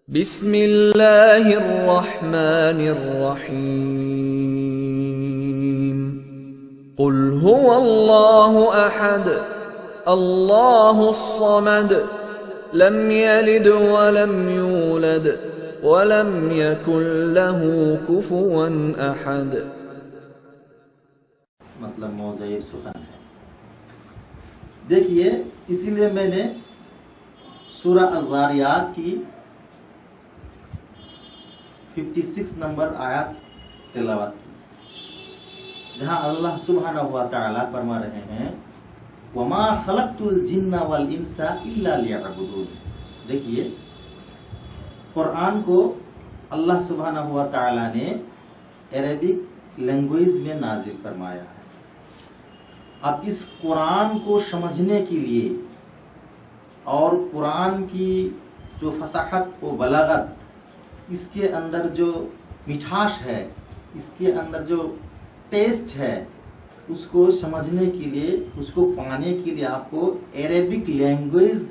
بسم اللہ الرحمن الرحیم قل هو اللہ احد اللہ الصمد لم یلد ولم یولد ولم یکن له کفوا احد۔ مطلب موضوع سخن ہے۔ دیکھیے، اسی لیے میں نے سورہ الذاریات کی 56 نمبر آیات تلاوت کی، جہاں اللہ سبحانہ و تعالی فرما رہے ہیں وَمَا خَلَقْتُ الْجِنَّ وَالْإِنسَ إِلَّا لِيَعْبُدُونِ۔ دیکھیے، قرآن کو اللہ سبحانہ و تعالی نے عربک لینگویج میں نازل فرمایا ہے۔ اب اس قرآن کو سمجھنے کے لیے اور قرآن کی جو فصاحت و بلاغت، اس کے اندر جو مٹھاس ہے، اس کے اندر جو ٹیسٹ ہے، اس کو سمجھنے کے لیے، اس کو پانے کے لیے آپ کو عربک لینگویج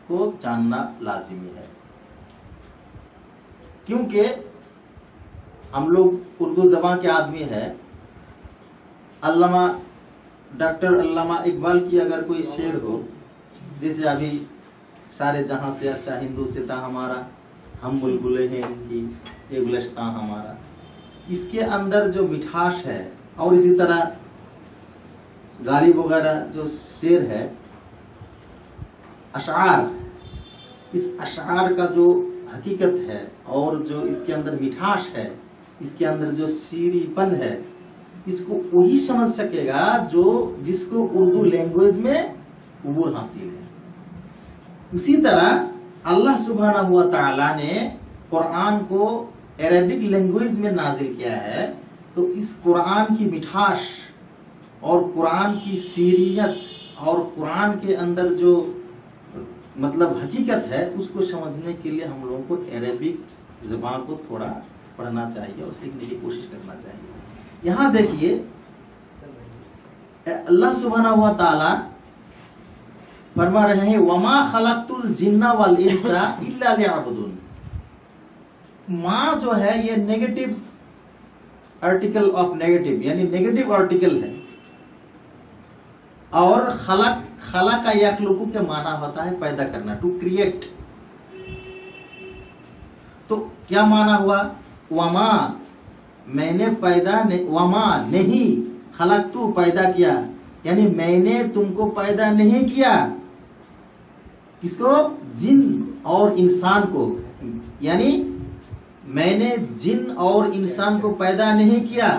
کو جاننا لازمی ہے، کیونکہ ہم لوگ اردو زبان کے آدمی ہے۔ ڈاکٹر علامہ اقبال کی اگر کوئی شعر ہو، جیسے ابھی سارے جہاں سے اچھا ہندوستاں ہمارا، ہم بلبلیں ہیں ان کی، یہ گلستان ہمارا، اس کے اندر جو مٹھاس ہے، اور اسی طرح غالب وغیرہ جو شعر ہے، اشعار، اس اشعار کا جو حقیقت ہے اور جو اس کے اندر مٹھاس ہے، اس کے اندر جو شیریں پن ہے، اس کو وہی سمجھ سکے گا جس کو اردو لینگویج میں عبور حاصل ہے۔ اسی طرح اللہ سبحانہ و تعالی نے قرآن کو عربک لینگویج میں نازل کیا ہے، تو اس قرآن کی مٹھاس اور قرآن کی شیرینیت اور قرآن کے اندر جو مطلب حقیقت ہے، اس کو سمجھنے کے لیے ہم لوگوں کو عربک زبان کو تھوڑا پڑھنا چاہیے اور سیکھنے کی کوشش کرنا چاہیے۔ یہاں دیکھیے، اللہ سبحانہ و تعالی فرما رہے ہیں وَمَا خَلَقْتُ الْجِنَّ وَالْإِنسَ إِلَّا لِيَعْبُدُونِ۔ ماں جو ہے یہ نیگیٹو آرٹیکل آف نیگیٹو، یعنی نیگیٹو آرٹیکل ہے، اور خلق کا یخلق کے معنی ہوتا ہے پیدا کرنا، ٹو کریٹ۔ تو کیا معنی ہوا؟ وما، میں نے وما نہیں، خلق تو پیدا کیا، یعنی میں نے تم کو پیدا نہیں کیا، کس کو؟ جن اور انسان کو، یعنی میں نے جن اور انسان کو پیدا نہیں کیا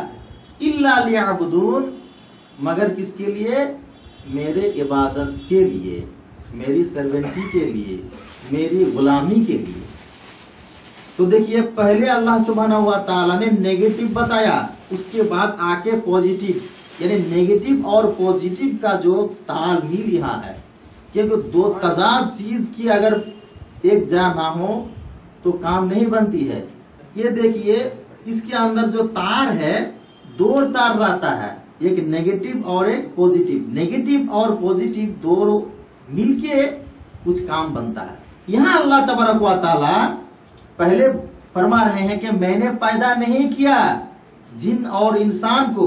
الا لیعبدون، مگر کس کے لیے؟ میرے عبادت کے لیے، میری سرونٹی کے لیے، میری غلامی کے لیے۔ تو دیکھیے، پہلے اللہ سبحانہ و تعالی نے نیگیٹو بتایا، اس کے بعد آ کے پوزیٹو، یعنی نیگیٹو اور پوزیٹو کا جو تال میل یہاں ہے، کیونکہ دو تضاد چیز کی اگر ایک جا نہ ہو تو کام نہیں بنتی ہے۔ یہ دیکھیے، اس کے اندر جو تار ہے، دو تار رہتا ہے، ایک نیگیٹو اور ایک پوزیٹو، نیگیٹو اور پوزیٹو دونوں مل کے کچھ کام بنتا ہے۔ یہاں اللہ تبارک و تعالی پہلے فرما رہے ہیں کہ میں نے پیدا نہیں کیا جن اور انسان کو،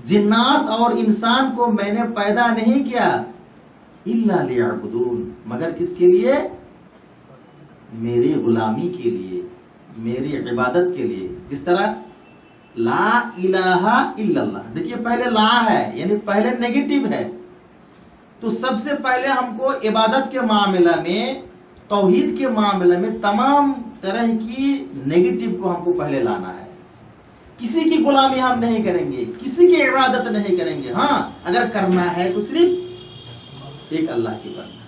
جنات اور انسان کو میں نے پیدا نہیں کیا الا لیعبدون، مگر کس کے لیے؟ میری غلامی کے لیے، میری عبادت کے لیے۔ جس طرح لا الہ الا اللہ، دیکھیے پہلے لا ہے، یعنی پہلے نیگیٹو ہے، تو سب سے پہلے ہم کو عبادت کے معاملہ میں، توحید کے معاملہ میں تمام طرح کی نیگیٹو کو ہم کو پہلے لانا ہے۔ کسی کی غلامی ہم نہیں کریں گے، کسی کی عبادت نہیں کریں گے، ہاں اگر کرنا ہے تو صرف ایک اللہ کی کرنا ہے۔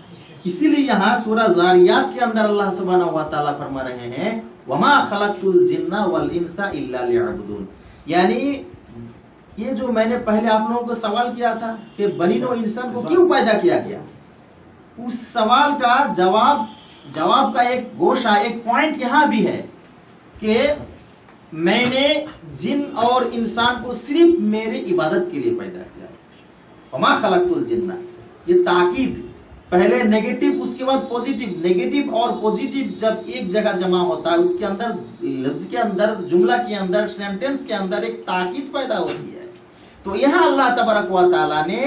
اسی لیے یہاں سورہ ذاریات کے اندر اللہ سبحانہ و تعالیٰ فرما رہے ہیں وَمَا خَلَقْتُ الْجِنَّ وَالْإِنسَ إِلَّا لِيَعْبُدُونِ، یعنی یہ جو میں نے پہلے آپ لوگوں کو سوال کیا تھا کہ بنی نوع انسان کو کیوں پیدا کیا گیا، اس سوال کا جواب کا ایک گوشہ، ایک پوائنٹ یہاں بھی ہے کہ میں نے جن اور انسان کو صرف میری عبادت کے لیے پیدا کیا۔ وما خلقت الجن، یہ تاکید पहले नेगेटिव उसके बाद पॉजिटिव, नेगेटिव और पॉजिटिव जब एक जगह जमा होता है उसके अंदर लफ्ज के अंदर जुमला के अंदर सेंटेंस के अंदर एक ताकीद पैदा होती है। तो यहाँ अल्लाह तबारक व तआला ने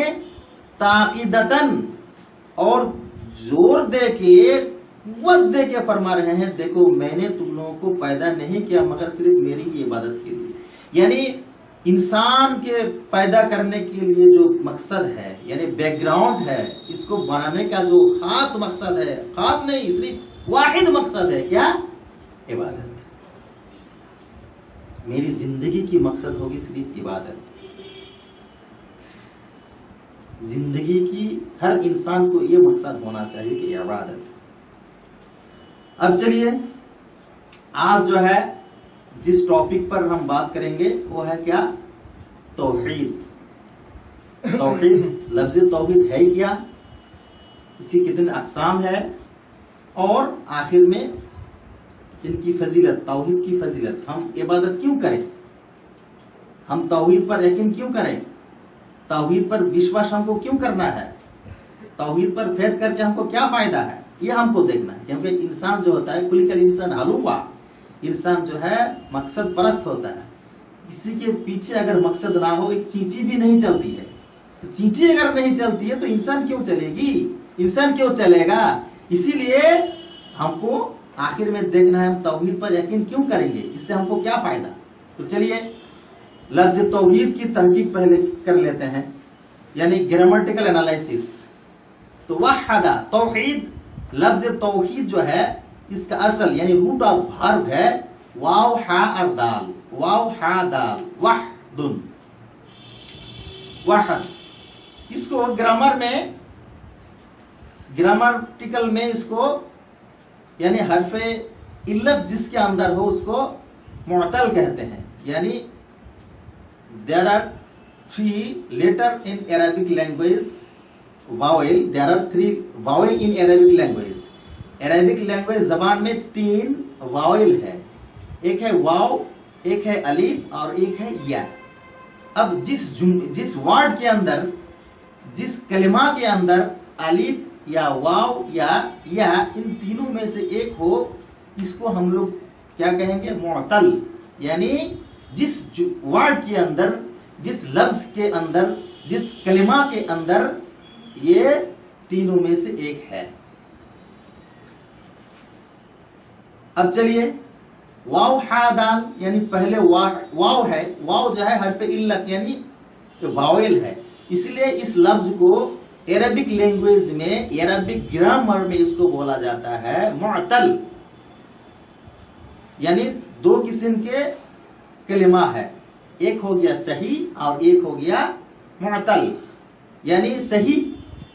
ताकीदतन और जोर दे के कुव्वत दे के फरमा रहे हैं, देखो मैंने तुम लोगों को पैदा नहीं किया मगर सिर्फ मेरी ही इबादत के लिए। यानी इंसान के पैदा करने के लिए जो मकसद है यानी बैकग्राउंड है, इसको बनाने का जो खास मकसद है, खास नहीं सिर्फ वाहिद मकसद है, क्या? इबादत। मेरी जिंदगी की मकसद होगी सिर्फ इबादत। जिंदगी की हर इंसान को ये मकसद होना चाहिए कि इबादत। अब चलिए आज जो है जिस टॉपिक पर हम बात करेंगे वो है क्या? तौहीद। तौहीद, लफ्ज़ तौहीद है क्या, इसकी कितने अक़साम है और आखिर में इनकी फजीलत, तौहीद की फजीलत। हम इबादत क्यों करें, हम तौहीद पर यकीन क्यों करें, तौहीद पर विश्वास हमको क्यों करना है, तौहीद पर फेथ करके हमको क्या फायदा है, ये हमको देखना है। क्योंकि इंसान जो होता है खुलिकल इंसान हलूवा, इंसान जो है मकसद परस्त होता है। किसी के पीछे अगर मकसद ना हो, एक चींटी भी नहीं चलती है। तो चींटी अगर नहीं चलती है तो इंसान क्यों चलेगी, इंसान क्यों चलेगा? इसीलिए हमको आखिर में देखना है हम तौहीद पर यकीन क्यों करेंगे, इससे हमको क्या फायदा। तो चलिए लफ्ज तौहीद की तहकीक पहले कर लेते हैं, यानी ग्रामेटिकल एनालिसिस। तो वहदा तौहीद, लफ्ज तौहीद जो है इसका असल यानी रूट ऑफ वर्ब है वाव हा और दाल, वाव हा दाल, वहदुन, वहद। इसको ग्रामर में, ग्रामेटिकल में इसको यानी हरफे इल्लत जिसके अंदर हो उसको मुअतल कहते हैं। यानी there are 3 letter in Arabic language vowel, there are 3 vowel in Arabic language. Arabic language जबान में 3 वावेल है, एक है वाव, एक है अलीफ और एक है या। अब जिस वर्ड के अंदर, जिस कलिमा के अंदर अलीफ या वाव या इन तीनों में से एक हो, इसको हम लोग क्या कहेंगे? मुअतल। यानी जिस वर्ड के अंदर, जिस लफ्ज के अंदर, जिस कलिमा के अंदर ये तीनों में से एक है। अब चलिए वाव हा दाल, यानी पहले वाव है, वाव जो है हरफे इल्लत यानी वावेल है, इसलिए इस लफ्ज को अरबिक लैंग्वेज में, अरबिक ग्रामर में इसको बोला जाता है मुअतल। यानी 2 किस्म के कलिमा है, एक हो गया सही और एक हो गया मुअतल। यानी सही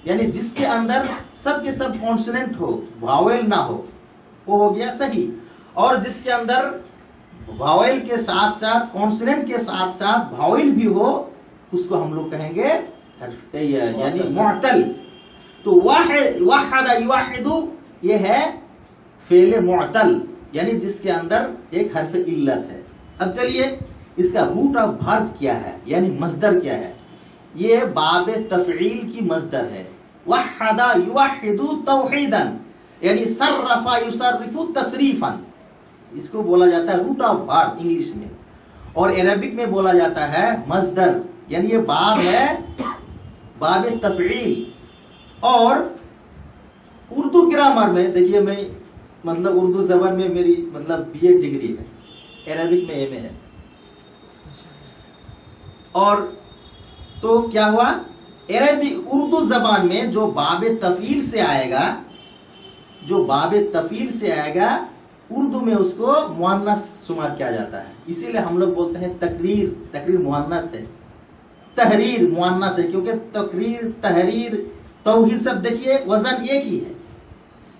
यानी जिसके अंदर सब के सब कॉन्सोनेंट हो, वावेल ना हो, वो हो गया सही। और जिसके अंदर वावेल के साथ साथ, कॉन्सोनेंट के साथ साथ वावेल भी हो, उसको हम लोग कहेंगे यानी मुअतल। तो वहदा युवहिदु ये है फेले मुअतल, यानी जिसके अंदर एक हरफ इल्लत है। अब चलिए इसका रूट ऑफ वर्ब क्या है, यानी मस्दर क्या है? ये बाब तफईल की मस्दर है। वहदा युवहिदु तौहीदन, यानी सर्रफा युसर्रिफु तसरीफन, इसको बोला जाता है रूट ऑफ वर्ब इंग्लिश में, और अरबिक में बोला जाता है मस्दर। यानी ये बाब है, बाब तफईल। और उर्दू ग्रामर में देखिए, मैं मतलब उर्दू जबान में मेरी मतलब BA डिग्री है, अरबिक में MA है। और तो क्या हुआ, अरबिक उर्दू जबान में जो बाब तफईल से आएगा, जो बाब तफईल से आएगा, उर्दू में उसको मुअन्नस शुमार किया जाता है। इसीलिए हम लोग बोलते हैं तकरीर, तकरीर मुअन्नस है, तहरीर मुअन्नस है, क्योंकि तकरीर, तहरीर, तौहीद सब देखिए वजन एक ही है।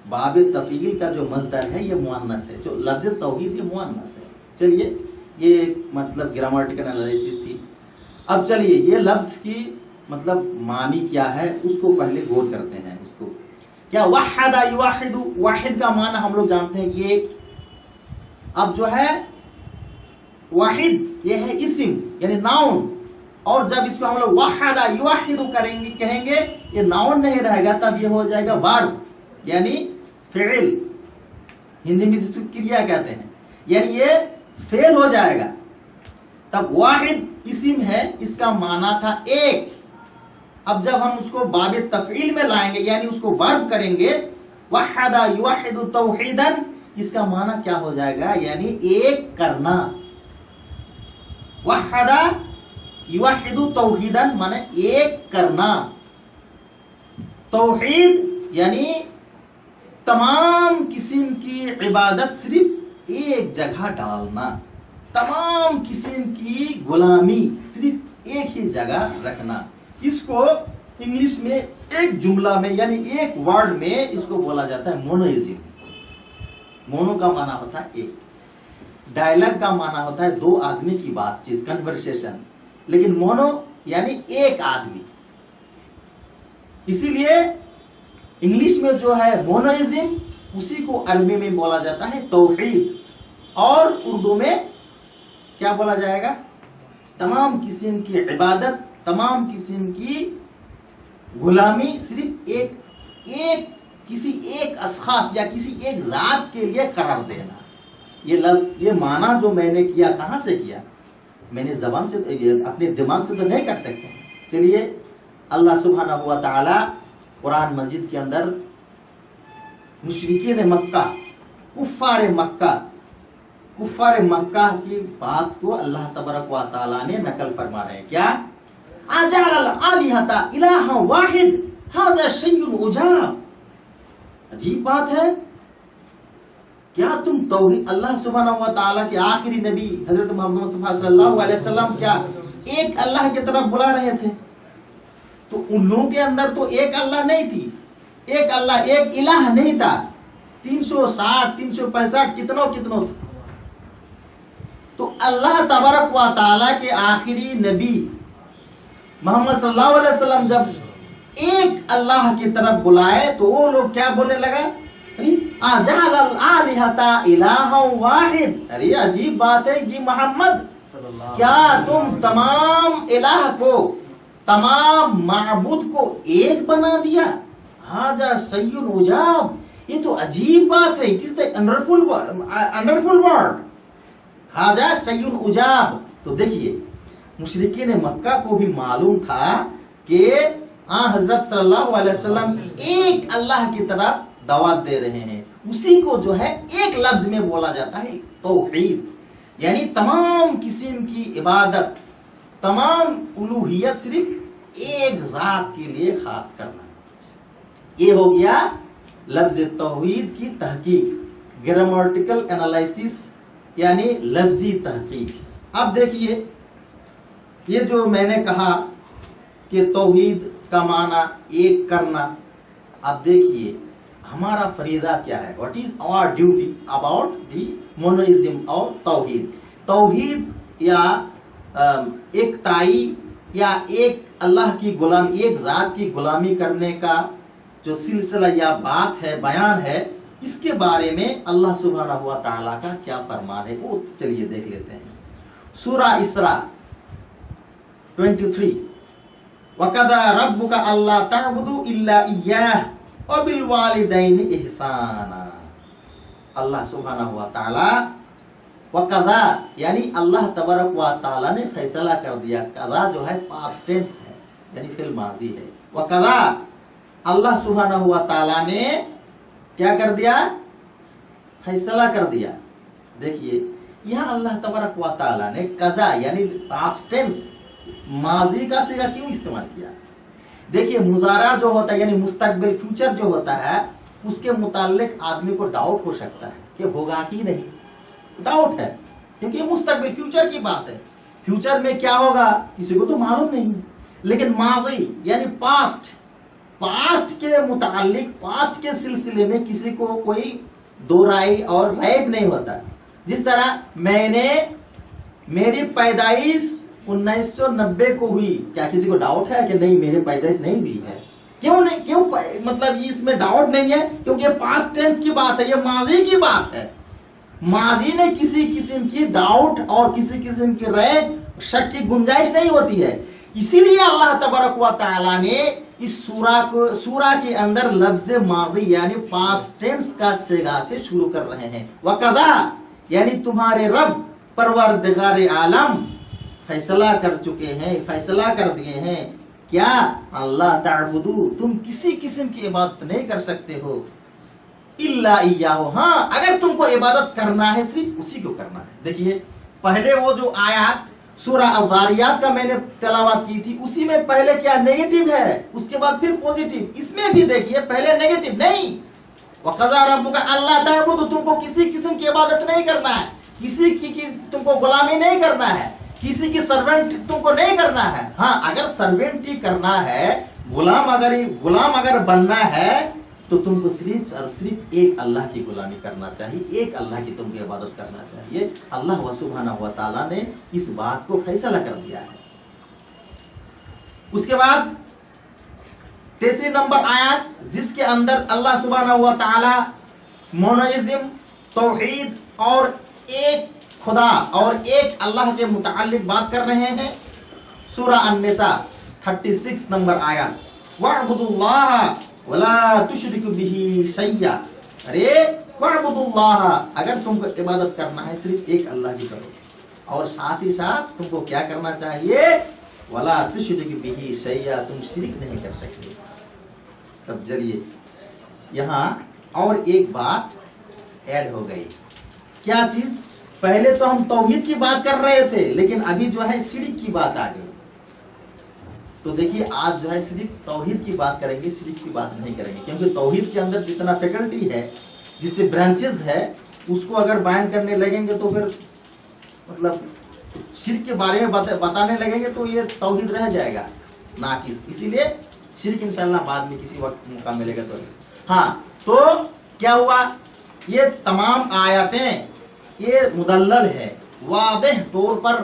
बाब तफईल का जो मस्दर है ये मुअन्नस है, जो लफ्ज तौहीद ये मुअन्नस है। चलिए ये मतलब ग्रामेटिकल एनालिसिस थी। अब चलिए ये लफ्ज की मतलब मानी क्या है उसको पहले गौर करते हैं। उसको क्या वहदा युवहिदु, वाहिद का माना हम लोग जानते हैं ये। अब जो है वाहिद ये है इस्म यानी नाउन, اور جب اس کو ہم لوگ وحدا یوحد کریں گے کہیں گے یہ ناؤن نہیں رہے گا, تب یہ ہو جائے گا ورب یعنی فعل, ہندی میں جس کو کریا کہتے ہیں, یعنی یہ فعل ہو جائے گا. تب واحد اسم ہے, اس کا معنی تھا ایک. اب جب ہم اس کو باب تفعیل میں لائیں گے یعنی اس کو ورب کریں گے, وحدا یوحد توحیدا, اس کا معنی کیا ہو جائے گا, یعنی ایک کرنا. وحدا یوحد توحیدا مانے ایک کرنا. توحید یعنی تمام قسم کی عبادت صرف ایک جگہ ڈالنا, تمام قسم کی غلامی صرف ایک ہی جگہ رکھنا. اس کو انگلش میں ایک جملہ میں یعنی ایک ورڈ میں اس کو بولا جاتا ہے مونوئزم. مونو کا معنی ہوتا ہے ایک, ڈائلاگ کا معنی ہوتا ہے دو آدمی کی بات چیت, کنورسیشن, لیکن مونو یعنی ایک آدمی. اسی لیے انگلش میں جو ہے مونوئزم, اسی کو عربی میں بولا جاتا ہے توحید, اور اردو میں کیا بولا جائے گا, تمام قسم کی عبادت, تمام قسم کی غلامی صرف ایک کسی ایک اشخاص یا کسی ایک ذات کے لیے قرار دینا. یہ معنی جو میں نے کیا کہاں سے کیا, میں نے زبان سے اپنے دماغ سے تو نہیں کر سکتے. چلیے اللہ سبحانہ و تعالی قرآن مجید کے اندر مشرکین مکہ, کفار مکہ کی بات کو اللہ تبارک و تعالی نے نقل فرما رہے ہیں. کیا اجعل الالہۃ الہ واحد ھذا شیء عجاب, عجیب بات ہے. کیا تم توحید, اللہ سبحانہ و تعالیٰ کے آخری نبی حضرت محمد مصطفیٰ صلی اللہ علیہ وسلم کیا ایک اللہ کی طرف بلا رہے تھے, تو ان لوگوں کے اندر تو ایک اللہ نہیں تھی, ایک اللہ, ایک الہ نہیں تھا, 360 365 کتنوں. تو اللہ تبارک و تعالیٰ کے آخری نبی محمد صلی اللہ علیہ وسلم جب ایک اللہ کی طرف بلائے تو وہ لوگ کیا بولنے لگا, اجعل الالہۃ الہ واحد. ارے عجیب بات ہے یہ محمد, کیا تم تمام الہ کو, تمام معبود کو ایک بنا دیا. ھذا شیء عجاب, یہ تو عجیب بات ہے, اٹ از دی انڈرفل ورڈ. ھذا شیء عجاب. تو دیکھیے مشرکین مکہ کو بھی معلوم تھا کہ حضرت صلی اللہ علیہ وسلم ایک اللہ کی طرف دعوت دے رہے ہیں. اسی کو جو ہے ایک لفظ میں بولا جاتا ہے توحید, یعنی تمام قسم کی عبادت, تمام الوہیت صرف ایک ذات کے لیے خاص کرنا. یہ ہو گیا لفظ توحید کی تحقیق, گرامیٹیکل انالائسس یعنی لفظی تحقیق. اب دیکھیے یہ جو میں نے کہا کہ توحید کا معنی ایک کرنا, اب دیکھیے ہمارا فریضہ کیا ہے, what is our duty about the monism اور توحید. توحید یا ایک تائی یا ایک اللہ کی غلامی, ایک ذات کی غلامی کرنے کا جو سلسلہ یا بات ہے, بیان ہے, اس کے بارے میں اللہ سبحانہ و تعالیٰ کا کیا فرمان ہے وہ چلیے دیکھ لیتے ہیں. سورہ اسراء 23, وَقَضَىٰ رَبُّكَ أَلَّا تَعْبُدُوا إِلَّا إِيَّاهُ وَبِالْوَالِدَيْنِ إِحْسَانًا. اللہ سبحانہ و تعالی وَقَضَىٰ یعنی اللہ تبارک و تعالی نے فیصلہ کر دیا. قضا جو ہے پاسٹ ٹینس ہے یعنی فعل ماضی ہے. وَقَضَىٰ اللہ سبحانہ و تعالی نے کیا کر دیا, فیصلہ کر دیا. دیکھیے یہاں اللہ تبارک و تعالی نے قضا یعنی پاسٹ ٹینس ماضی کا صیغہ کیوں استعمال کیا. دیکھیے مضارع جو ہوتا ہے یعنی مستقبل, فیوچر جو ہوتا ہے, اس کے متعلق آدمی کو ڈاؤٹ ہو سکتا ہے کہ ہوگا کہ نہیں, ڈاؤٹ ہے کیونکہ یہ مستقبل فیوچر کی بات ہے. فیوچر میں کیا ہوگا کسی کو تو معلوم نہیں, لیکن ماضی یعنی پاسٹ کے متعلق, پاسٹ کے سلسلے میں کسی کو کوئی دو رائے اور ریب نہیں ہوتا. جس طرح میری پیدائش 1990 کو ہوئی, کیا کسی کو ڈاؤٹ ہے کہ نہیں میری پیدائش نہیں ہوئی ہے؟ کیوں مطلب اس میں ڈاؤٹ نہیں ہے, کیونکہ یہ پاسٹ ٹینس کی بات ہے, یہ ماضی کی بات ہے. माजी में किसी किस्म की डाउट और किसी किस्म की रैब शक की गुंजाइश नहीं होती है। इसीलिए अल्लाह तबारक व तआला ने इस सूरा के अंदर लफ्ज माजी यानी पास्ट टेंस का सिगा से शुरू कर रहे हैं। वकदा यानी तुम्हारे रब परवरदिगार आलम फैसला कर चुके हैं, फैसला कर दिए हैं क्या अल्लाह ताबुदू, तुम किसी किस्म की इबादत नहीं कर सकते हो इल्ला इय्याहु, हाँ अगर तुमको इबादत करना है सिर्फ उसी को करना है। देखिए पहले वो जो आयत सूरा अज़ारियात का मैंने तिलावत की थी उसी में पहले क्या नेगेटिव है, उसके बाद फिर पॉजिटिव। इसमें भी देखिए पहले नेगेटिव नहीं, वक़ज़ा रब्बुका अल्ला ताबुदू, तुमको किसी किस्म की इबादत नहीं करना है, किसी की तुमको गुलामी नहीं करना है, किसी की सर्वेंट तुमको नहीं करना है। हाँ अगर सर्वेंट ही करना है, गुलाम अगर बनना है तो तुमको सिर्फ और सिर्फ एक अल्लाह की गुलामी करना चाहिए, एक अल्लाह की तुमको इबादत करना चाहिए। अल्लाह सुब्हानहू व तआला ने इस बात को फैसला कर दिया है। उसके बाद 3 नंबर आयत जिसके अंदर अल्लाह सुब्हानहू व तआला मोनोइज्म, तौहीद और एक खुदा और एक अल्लाह के मुताल्लिक बात कर रहे हैं। सूरा अन-निसा 36 नंबर आयत, वअबुदुल्लाह वला तुशरिकु बिही शैया, अरे वअबुदुल्लाह, अगर तुमको इबादत करना है सिर्फ एक अल्लाह की करो, और साथ ही साथ तुमको क्या करना चाहिए, वला तुशरिकु बिही शैया, तुम शिरक नहीं कर सकते। तब चलिए यहाँ और एक बात ऐड हो गई, क्या चीज, पहले तो हम तौहीद की बात कर रहे थे लेकिन अभी जो है शिरक की बात आ गई। तो देखिए आज जो है सिर्फ तौहीद की बात करेंगे, शिरक की बात नहीं करेंगे, क्योंकि तौहीद के अंदर जितना फैकल्टी है, जिससे ब्रांचेस है, उसको अगर बयान करने लगेंगे तो फिर मतलब शिरक के बारे में बताने लगेंगे तो ये तौहीद रह जाएगा नाकिस। इसीलिए शिरक इंशाल्लाह बाद में किसी वक्त मौका मिलेगा तो। हाँ तो क्या हुआ, ये तमाम आयतें ये मुदल्लल है, वाज़ेह तौर पर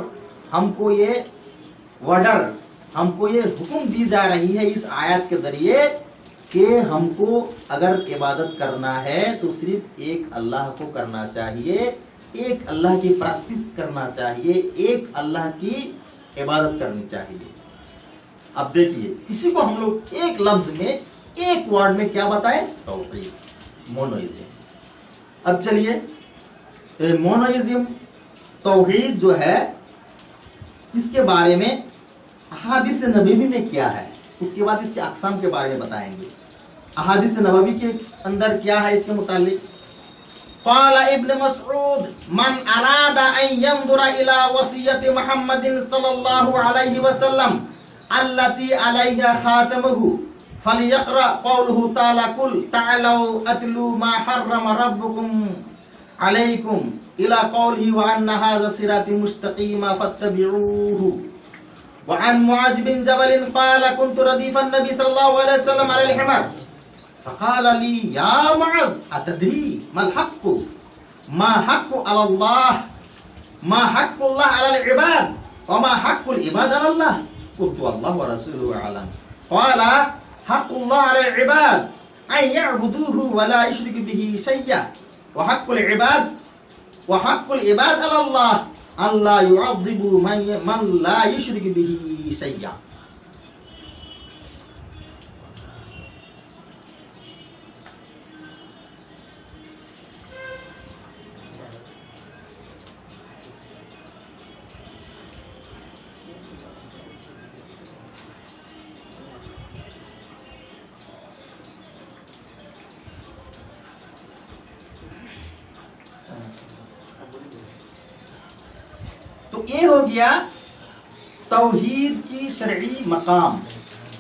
हमको ये वर्डर, हमको ये हुक्म दी जा रही है इस आयत के जरिए कि हमको अगर इबादत करना है तो सिर्फ एक अल्लाह को करना चाहिए, एक अल्लाह की परस्तिश करना चाहिए, एक अल्लाह की इबादत करनी चाहिए। अब देखिए इसी को हम लोग एक लफ्ज में, एक वर्ड में क्या बताएं, तौहीद, मोनोइज्म। अब चलिए मोनोइज्म तौहीद जो है इसके बारे में अहादीस नबवी में क्या है, उसके बाद इसके अक़साम के बारे में बताएंगे। अहादीस नबवी के अंदर क्या है इसके मुतालिक, क़ाल इब्न मसऊद मन अरादा अन यंजुरा इला वसियत मुहम्मदिन सल्लल्लाहु अलैहि वसल्लम अल्लती अलैहा खातमुहु फलयक़रा क़ौलुहु तआला कुल तअलौ अतलू मा हर्रम रब्बुकुम अलैकुम इला क़ौलिही व अन्ना हाज़ा सिराती मुस्तक़ीमा फत्तबिऊहु। वअन मुआज़ बिन जबल क़ाल कुन्तु रदीफ़न नबी सल्लल्लाहु अलैहि वसल्लम अलल हिमर फ़क़ाल ली या मुआज़ अतदरी मल हक़्क़ु मा हक़्क़ु अलल्लाह मा हक़्क़ुल्लाह अलल इबाद व मा हक़्क़ुल इबाद अलल्लाह क़ुल्तु अल्लाहु व रसूलुहु अअलम क़ाल हक़्क़ुल्लाह अलल इबाद अन यअबुदूहु व ला युश्रिकू बिही शैय्या व हक़्क़ुल इबाद अलल्लाह अल्ला युअज़्ज़िबू मन ला युश्रिकू बिही शैय्या। तो ये हो गया तौहीद की शरई मकाम,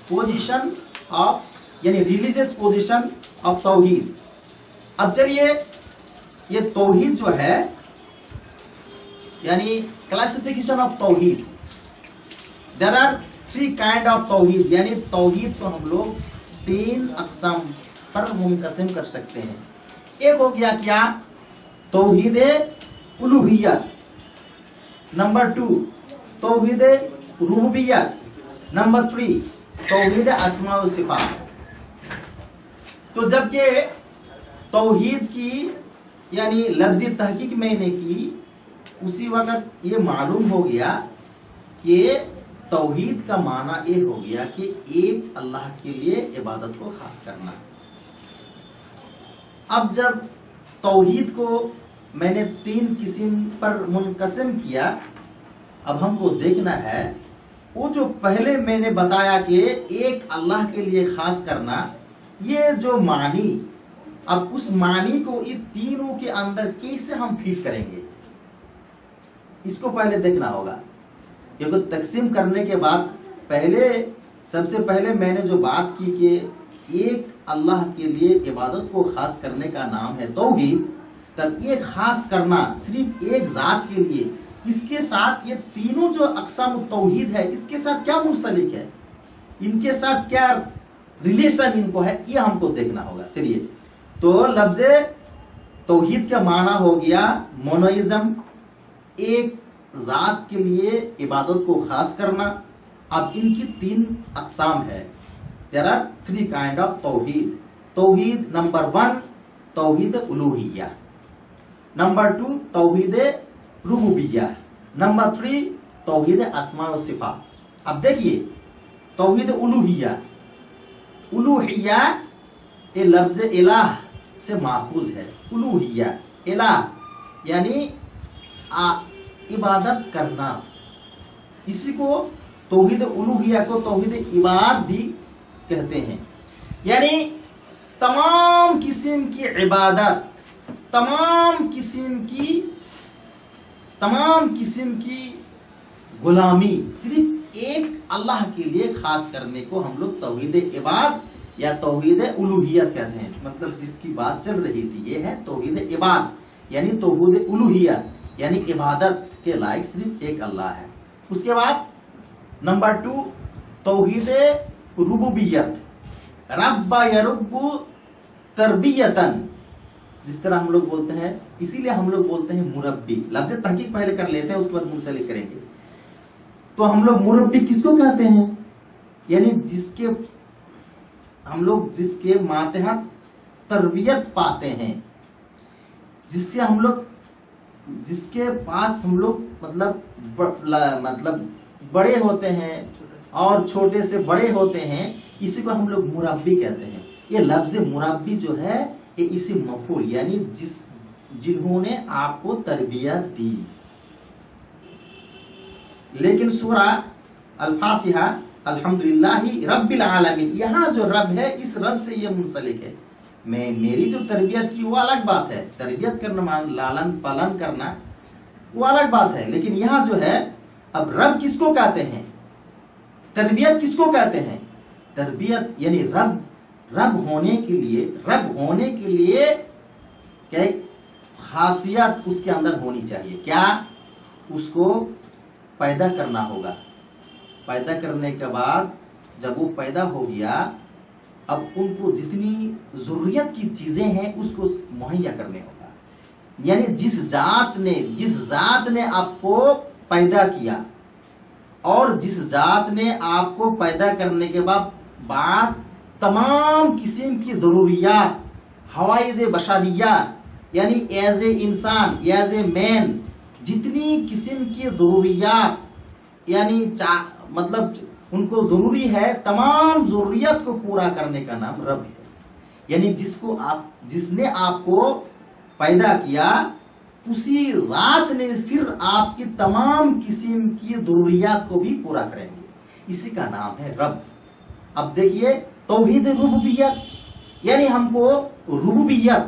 पोजीशन ऑफ यानी रिलीजियस पोजीशन ऑफ तौहीद। अब चलिए ये तौहीद जो है यानी क्लासिफिकेशन ऑफ तौहीद, देयर आर 3 काइंड ऑफ तौहीद, यानी तौहीद को हम लोग 3 अक़साम पर मुनक़सिम कर सकते हैं। एक हो गया क्या, तौहीद उलूहियत, नंबर 2 तौहीद रुबूबियत, नंबर 3 तौहीद अस्मा व सिफ़ात। तो जबकि तौहीद की یعنی لفظی تحقیق میں نے کی، اسی وقت یہ معلوم ہو گیا کہ توحید کا معنی یہ ہو گیا کہ ایک اللہ کے لیے عبادت کو خاص کرنا۔ اب جب توحید کو میں نے 3 قسم پر منقسم کیا، اب ہم کو دیکھنا ہے وہ جو پہلے میں نے بتایا کہ ایک اللہ کے لیے خاص کرنا، یہ جو معنی، اب اس معنی کو ان تینوں کے اندر کیسے ہم فٹ کریں گے، اس کو پہلے دیکھنا ہوگا۔ کیونکہ تقسیم کرنے کے بعد سب سے پہلے میں نے جو بات کی کہ ایک اللہ کے لیے عبادت کو خاص کرنے کا نام ہے توحید، تب ایک خاص کرنا صرف ایک ذات کے لیے، اس کے ساتھ یہ تینوں جو اقسام توحید ہے اس کے ساتھ کیا منسلک ہے، ان کے ساتھ کیا ریلیشن ان کو ہے، یہ ہم کو دیکھنا ہوگا۔ چلیے، تو لفظ توحید کا معنی ہو گیا مونوئزم، ایک ذات کے لیے عبادت کو خاص کرنا۔ اب ان کی 3 اقسام ہے۔ There are 3 kind of توحید۔ توحید نمبر 1 توحید الوہیہ، نمبر 2 توحید ربوبیہ، نمبر 3 توحید اسماء و صفات۔ اب دیکھیے توحید الوہیہ، الوہیہ یہ لفظ الہ سے ماخوذ ہے۔ الوہیہ الہ یعنی عبادت کرنا، اسی کو توحید الوہیہ کو توحید عبادت بھی کہتے ہیں۔ یعنی تمام قسم کی عبادت، تمام قسم کی غلامی صرف ایک اللہ کے لیے خاص کرنے کو ہم لوگ توحید عبادت یا توحید الوہیت کہتے ہیں۔ مطلب جس کی بات چل رہی تھی یہ ہے توحید عبادت، یعنی توحید الوہیت، یعنی عبادت کے لائق صرف ایک اللہ ہے۔ اس کے بعد نمبر 2 توحید ربوبیت، رب یرب تربیتن، جس طرح ہم لوگ بولتے ہیں، اسی لیے ہم لوگ بولتے ہیں مربی۔ لفظ تحقیق پہلے کر لیتے ہیں، اس کے بعد منسلک کریں گے۔ تو ہم لوگ مربی کس کو کہتے ہیں؟ یعنی جس کے ماتحت تربیت پاتے ہیں، جس کے پاس ہم لوگ مطلب بڑے ہوتے ہیں اور چھوٹے سے بڑے ہوتے ہیں، اسی کو ہم لوگ مربی کہتے ہیں۔ یہ لفظ مربی جو ہے یہ اسی مفعول، یعنی جنہوں نے آپ کو تربیت دی۔ لیکن سورہ الفاتحہ الحمدللہ رب العالمین، یہاں جو رب ہے اس رب سے یہ منسلک ہے۔ میری جو تربیت کی وہ الگ بات ہے، تربیت کرنا لالن پالن کرنا وہ الگ بات ہے، لیکن یہاں جو ہے اب رب کس کو کہتے ہیں، تربیت کس کو کہتے ہیں؟ تربیت یعنی رب ہونے کے لیے کیا خاصیت اس کے اندر ہونی چاہیے، کیا اس کو پیدا کرنا ہوگا۔ پیدا کرنے کے بعد جب وہ پیدا ہو گیا، اب ان کو جتنی ضروریت کی چیزیں ہیں اس کو مہیا کرنے ہوگا۔ یعنی جس ذات نے آپ کو پیدا کیا اور جس ذات نے آپ کو پیدا کرنے کے بعد تمام قسم کی ضروریات، حوائج بشریات، یعنی ایز اے انسان، ایز اے مین، جتنی قسم کی ضروریات یعنی مطلب ان کو ضروری ہے، تمام ضروریات کو پورا کرنے کا نام رب ہے۔ یعنی جس نے آپ کو پیدا کیا، اسی ذات نے پھر آپ کی تمام قسم کی ضروریات کو بھی پورا کریں گے، اسی کا نام ہے رب۔ اب دیکھیے توحید ربوبیت، یعنی ہم کو ربوبیت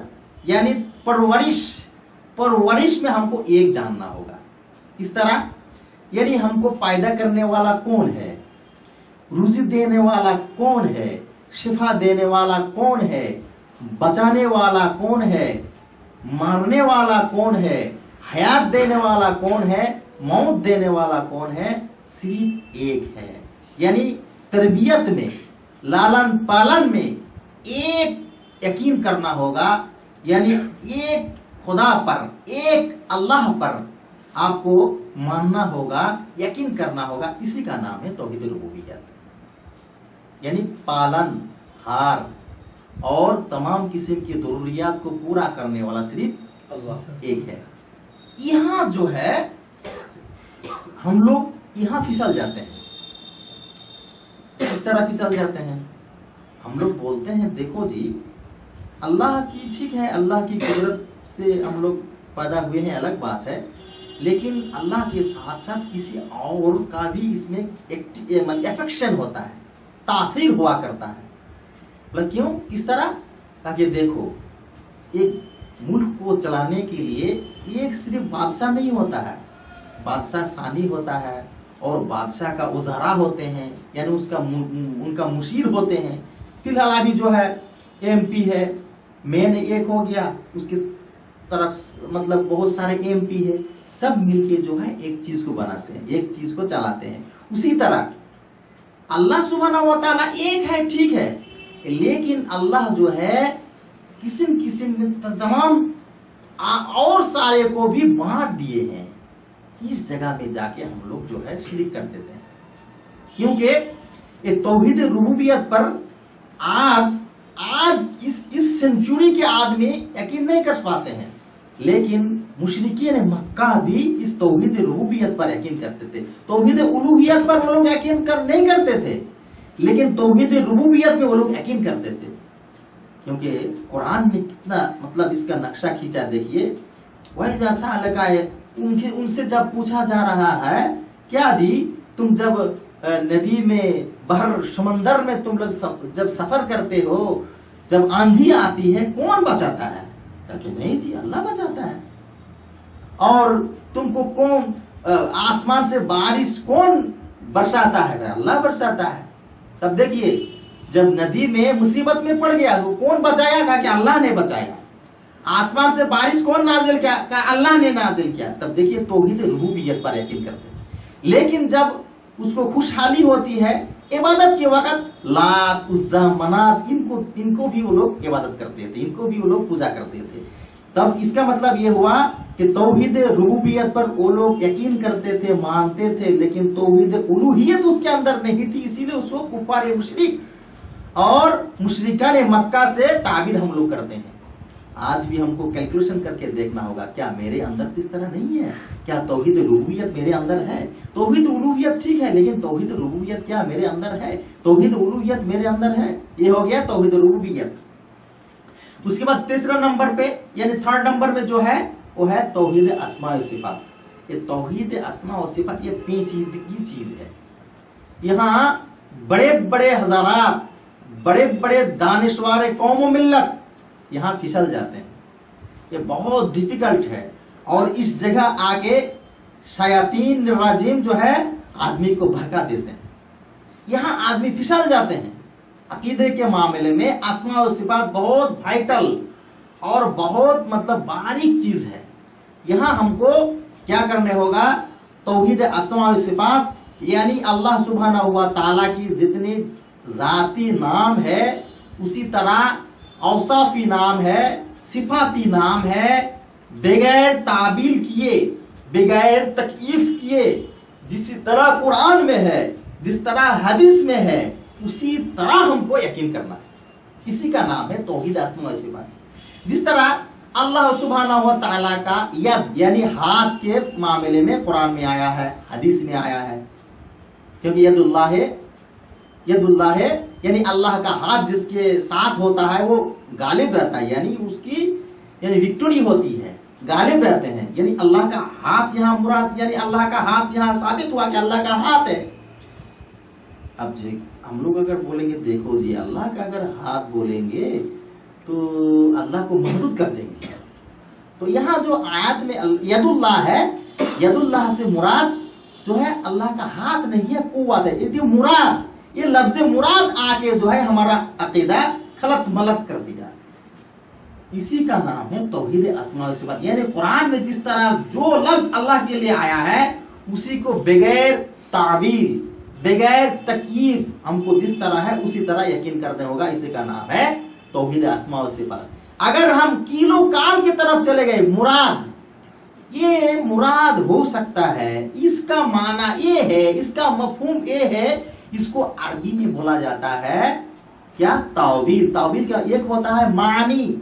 یعنی پرورش میں ہم کو ایک جاننا ہوگا۔ اس طرح یعنی ہم کو پیدا کرنے والا کون ہے، روزی دینے والا کون ہے، شفا دینے والا کون ہے، بچانے والا کون ہے، مارنے والا کون ہے، حیات دینے والا کون ہے، موت دینے والا کون ہے، صرف ایک ہے۔ یعنی تربیت میں، لالن پالن میں ایک یقین کرنا ہوگا، یعنی ایک خدا پر، ایک اللہ پر آپ کو ماننا ہوگا، یقین کرنا ہوگا، اسی کا نام ہے توحید ربوبیت۔ یعنی پالن ہار اور تمام قسم کی ضروریات کو پورا کرنے والا صرف ایک ہے. یہاں جو ہے ہم لوگ یہاں پھسل جاتے ہیں. کس طرح پھسل جاتے ہیں؟ ہم لوگ بولتے ہیں دیکھو جی اللہ کی ٹھیک ہے، اللہ کی قدرت سے ہم لوگ پیدا ہوئے ہیں الگ بات ہے، لیکن اللہ کے ساتھ ساتھ کسی اور کا بھی اس میں افیکشن ہوتا ہے، تاثیر ہوا کرتا ہے. مطلب کیوں؟ کس طرح؟ تاکہ دیکھو ایک ملک کو چلانے کے لیے ایک صرف بادشاہ نہیں ہوتا ہے، بادشاہ ثانی ہوتا ہے اور بادشاہ کا وزراء ہوتے ہیں، یعنی ان کا مشیر ہوتے ہیں. فی الحال ابھی جو ہے ایم پی ہے، مین ایک ہو گیا، اس کی طرف مطلب بہت سارے ایم پی ہے، سب مل کے جو ہے ایک چیز کو بناتے ہیں، ایک چیز کو چلاتے ہیں. اسی طرح اللہ سبحانہ و تعالیٰ ایک ہے ٹھیک ہے، لیکن اللہ جو ہے قسم قسم میں تمام اور سارے کو بھی بانٹ دیے ہیں. اس جگہ میں جا کے ہم لوگ جو ہے شرک کر دیتے ہیں، کیونکہ یہ توحید ربوبیت پر آج اس سینچری کے آدمی یقین نہیں کر پاتے ہیں، لیکن مشرکین مکہ بھی اس توحید ربوبیت پر یقین کرتے تھے. توحید الوہیت پر وہ لوگ یقین نہیں کرتے تھے، لیکن توحید ربوبیت میں وہ لوگ یقین کرتے تھے. کیونکہ قرآن میں کتنا مطلب اس کا نقشہ کھینچا دیکھیے. وہی جیسا لگا ہے ان سے جب پوچھا جا رہا ہے کیا جی تم جب ندی میں بحر سمندر میں تم لوگ جب سفر کرتے ہو، جب آندھی آتی ہے کون بچاتا ہے؟ کہ نہیں جی اللہ بچاتا ہے. اور تم کو کون آسمان سے بارش کون برساتا ہے؟ اللہ برساتا ہے. تب دیکھیے جب ندی میں مصیبت میں پڑ گیا تو کون بچایا گا؟ کہ اللہ نے بچایا. آسمان سے بارش کون نازل کیا؟ کہ اللہ نے نازل کیا. تب دیکھیے توحید ربوبیت پر یقین کرتے ہیں. لیکن جب اس کو خوشحالی ہوتی ہے عبادت کے وقت لات عزا منات ان کو بھی وہ لوگ عبادت کرتے تھے، ان کو بھی وہ لوگ پوجا کرتے تھے. تب اس کا مطلب یہ ہوا کہ توحید ربوبیت پر وہ لوگ یقین کرتے تھے، مانتے تھے، لیکن توحید الوہیت اس کے اندر نہیں تھی. اسی لیے اس کو کفار مشرک اور مشرکان مکہ سے تعبیر ہم لوگ کرتے ہیں. آج بھی ہم کو کیلکولیشن کر کے دیکھنا ہوگا کیا میرے اندر کس طرح نہیں ہے؟ کیا توحید ربوبیت میرے اندر ہے؟ توحید الوہیت ٹھیک ہے، لیکن توحید ربوبیت کیا میرے اندر ہے؟ توحید الوہیت میرے اندر ہے. یہ ہو گیا توحید ربوبیت. اس کے بعد تیسرا نمبر پہ یعنی تھرڈ نمبر میں جو ہے وہ ہے توحید اسماء و صفات. یہ توحید اسماء و صفات یہ پیچیدگی چیز ہے. یہاں بڑے بڑے حضرات، بڑے بڑے دانشوار قوم و ملت یہاں پھسل جاتے ہیں. یہ بہت ڈیفیکلٹ ہے، اور اس جگہ آگے شیاطین راجیم جو ہے آدمی کو بھڑکا دیتے ہیں. یہاں آدمی پھسل جاتے ہیں. عقیدے کے معاملے میں اسماء و صفات بہت وائٹل اور بہت مطلب باریک چیز ہے. یہاں ہم کو کیا کرنے ہوگا؟ توحید اسماء و صفات یعنی اللہ سبحانہ و تعالیٰ کی جتنی ذاتی نام ہے، اسی طرح اوصافی نام ہے، صفاتی نام ہے، بغیر تعبیل کیے، بغیر تکییف کیے، جس طرح قرآن میں ہے، جس طرح حدیث میں ہے، اسی طرح ہم کو یقین کرنا ہے. اسی کا نام ہے توحید اسماء و صفات. جس طرح اللہ سبحانہ و تعالیٰ کا ید یعنی ہاتھ کے معاملے میں قرآن میں آیا ہے، حدیث میں آیا ہے. کیونکہ ید اللہ ہے یعنی اللہ کا ہاتھ جس کے ساتھ ہوتا ہے وہ غالب رہتا ہے، یعنی اس کی یعنی وکٹری ہوتی ہے، غالب رہتے ہیں. یعنی اللہ کا ہاتھ یہاں مراد، یعنی اللہ کا ہاتھ یہاں ثابت ہوا کہ اللہ کا ہاتھ ہے. اب جی ہم لوگ اگر بولیں گے دیکھو جی اللہ کا اگر ہاتھ بولیں گے تو اللہ کو محدود کر دیں گے. تو یہاں جو آیت میں ید اللہ ہے، ید اللہ سے مراد جو ہے اللہ کا ہاتھ نہیں ہے، قوت ہے. یہ مراد، یہ لفظ مراد آ کے جو ہے ہمارا عقیدہ خلط ملط کر دیا. اسی کا نام ہے توحید اسماء و صفات. یعنی قرآن میں جس طرح جو لفظ اللہ کے لیے آیا ہے اسی کو بغیر تعبیر، بغیر تکییف ہم کو جس طرح ہے اسی طرح یقین کرنے ہوگا. اسی کا نام ہے توحید اسماء و صفات. اگر ہم کیلو کال کی طرف چلے گئے، مراد یہ مراد ہو سکتا ہے، اس کا معنی یہ ہے، اس کا مفہوم یہ ہے، اس کو عربی میں بولا جاتا ہے کیا؟ تعویل. تعویل کا ایک ہوتا ہے معنی،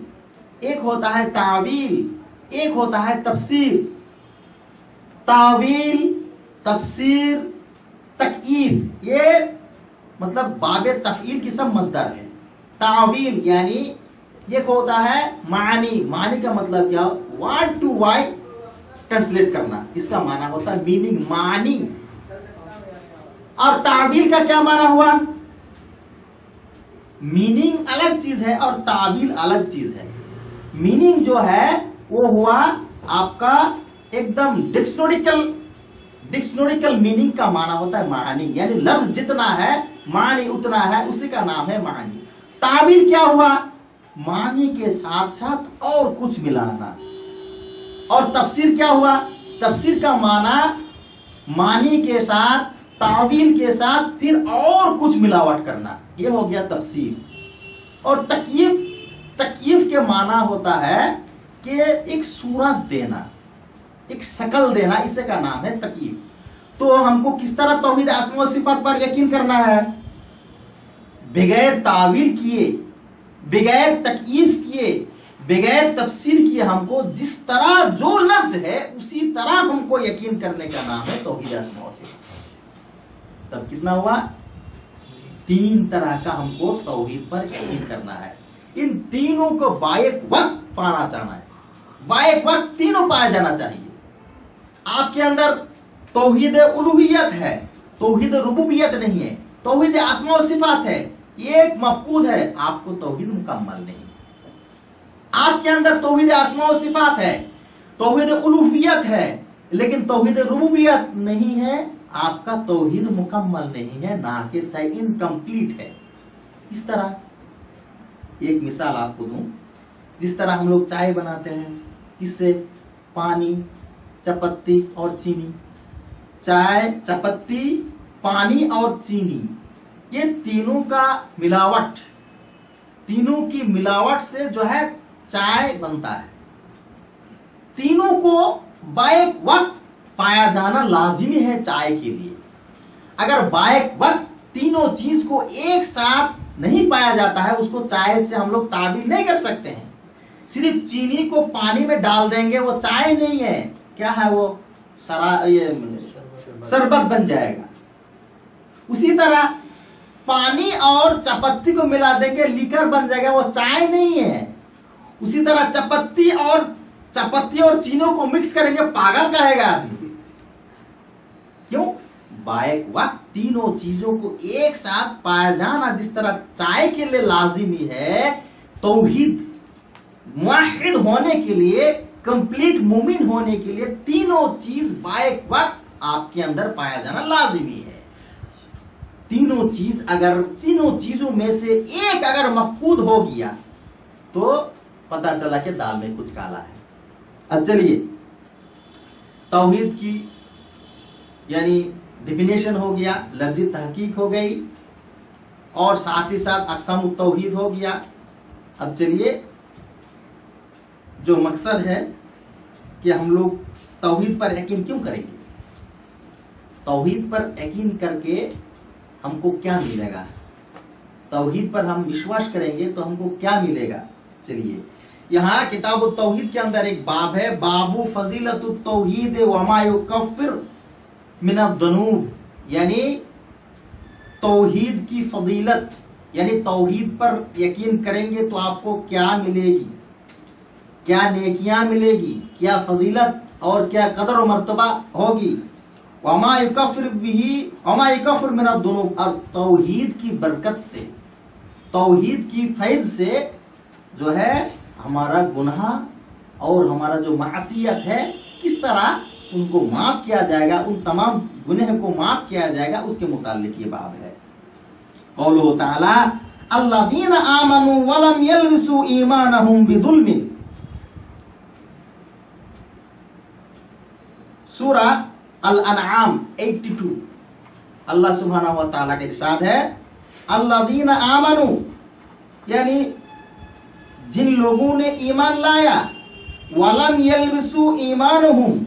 ایک ہوتا ہے تعویل. ایک ہوتا ہے تفسیر، تعویل، تفسیر، تکییف، یہ مطلب باب تفعیل کی سب مصدر ہے۔ تعویل یعنی ایک ہوتا ہے معنی، معنی کا مطلب کیا، ورڈ ٹو ورڈ ٹرانسلیٹ کرنا، اس کا معنی ہوتا ہے میننگ، معنی۔ اور تعویل کا کیا معنی ہوا، میننگ الگ چیز ہے اور تعویل الگ چیز ہے۔ میننگ جو ہے وہ ہوا آپ کا ایک دم ڈکشنریکل میننگ کا معنی ہوتا ہے معنی، یعنی لفظ جتنا ہے معنی اتنا ہے، اسی کا نام ہے معنی۔ تعویل کیا ہوا، معنی کے ساتھ ساتھ اور کچھ ملانا۔ اور تفسیر کیا ہوا، تفسیر کا معنی معنی کے ساتھ، تعویل کے ساتھ پھر اور کچھ ملاوٹ کرنا، یہ ہو گیا تفسیر۔ اور تکییف کے معنی ہوتا ہے کہ ایک صورت دینا، ایک شکل دینا، اسے کا نام ہے تکییف۔ تو ہم کو کس طرح توحید اسماء و صفات پر یقین کرنا ہے، بغیر تعویل کیے، بغیر تکییف کیے، بغیر تفسیر کیے، ہم کو جس طرح جو لفظ ہے اسی طرح ہم کو یقین کرنے کا نام ہے توحید اسماء و صفات۔ تب کتنا ہوا، تین طرح کا ہم کو توحید پر یقین کرنا ہے۔ ان تینوں کو بائیک وقت پانا چاہنا ہے، بائیک وقت تینوں پایا جانا چاہیے۔ آپ کے اندر توحید الوہیت ہے، توحید ربوبیت نہیں ہے، توحید اسماء و صفات ہے، یہ ایک مفقود ہے، آپ کو توحید مکمل نہیں۔ آپ کے اندر توحید اسماء و صفات ہے، توحید الوہیت ہے، لیکن توحید ربوبیت نہیں ہے، آپ کا توحید مکمل نہیں ہے، ناقص ہے، انکمپلیٹ ہے۔ اس طرح ایک مثال آپ کو دوں، جس طرح ہم لوگ چائے بناتے ہیں، اس سے پانی، چپتی اور چینی، چائے، چپتی، پانی اور چینی، یہ تینوں کا ملاوٹ، تینوں کی ملاوٹ سے جو ہے چائے بنتا ہے۔ تینوں کو بائیک وقت پایا جانا لازمی ہے چائے کے لیے۔ اگر بائیک وقت تینوں چیز کو ایک ساتھ نہیں پایا جاتا ہے، اس کو چائے سے ہم لوگ تعبیر نہیں کر سکتے ہیں۔ صرف چینی کو پانی میں ڈال دیں گے، وہ چائے نہیں ہے، کیا ہے وہ، شربت بن جائے گا۔ اسی طرح پانی اور چپتی کو ملا دیں گے، لیکر بن جائے گا، وہ چائے نہیں ہے۔ اسی طرح چپتی اور چینوں کو مکس کریں گے، پاگل کہے گا آدمی۔ کیوں؟ بائیک وقت تینوں چیزوں کو ایک ساتھ پایا جانا جس طرح چائے کے لیے لازمی ہے، توحید موحد ہونے کے لیے، کمپلیٹ مومن ہونے کے لیے تینوں چیز بائیک وقت آپ کے اندر پایا جانا لازمی ہے۔ تینوں چیزوں میں سے ایک اگر مفقود ہو گیا تو پتا چلا کہ دال میں کچھ کالا ہے۔ اب چلیے، توحید کی یعنی ڈیفینیشن ہو گیا، لفظی تحقیق ہو گئی، اور ساتھ ہی ساتھ اقسام التوحید ہو گیا۔ اب چلیے، جو مقصد ہے کہ ہم لوگ توحید پر یقین کیوں کریں گے، توحید پر یقین کر کے ہم کو کیا ملے گا، توحید پر ہم وشواس کریں گے تو ہم کو کیا ملے گا۔ چلیے، یہاں کتاب التوحید کے اندر ایک باب ہے، باب فضیلت التوحید وما یکفر من الذنوب، یعنی توحید کی فضیلت، یعنی توحید پر یقین کریں گے تو آپ کو کیا ملے گی، کیا نیکیاں ملے گی، کیا فضیلت اور کیا قدر و مرتبہ ہوگی۔ وما یکفر من الذنوب، اور توحید کی برکت سے، توحید کی فیض سے جو ہے ہمارا گناہ اور ہمارا جو معصیت ہے کس طرح ان کو معاف کیا جائے گا، ان تمام گناہ کو معاف کیا جائے گا، اس کے متعلق یہ باب ہے۔ قولہ تعالی الذین آمنوا ولم یلبسوا ایمانہم بظلم، سورہ الانعام 82۔ اللہ سبحانہ و تعالیٰ کا ارشاد ہے، الذین آمنوا، یعنی جن لوگوں نے ایمان لایا، ولم یلبسوا ایمانہم،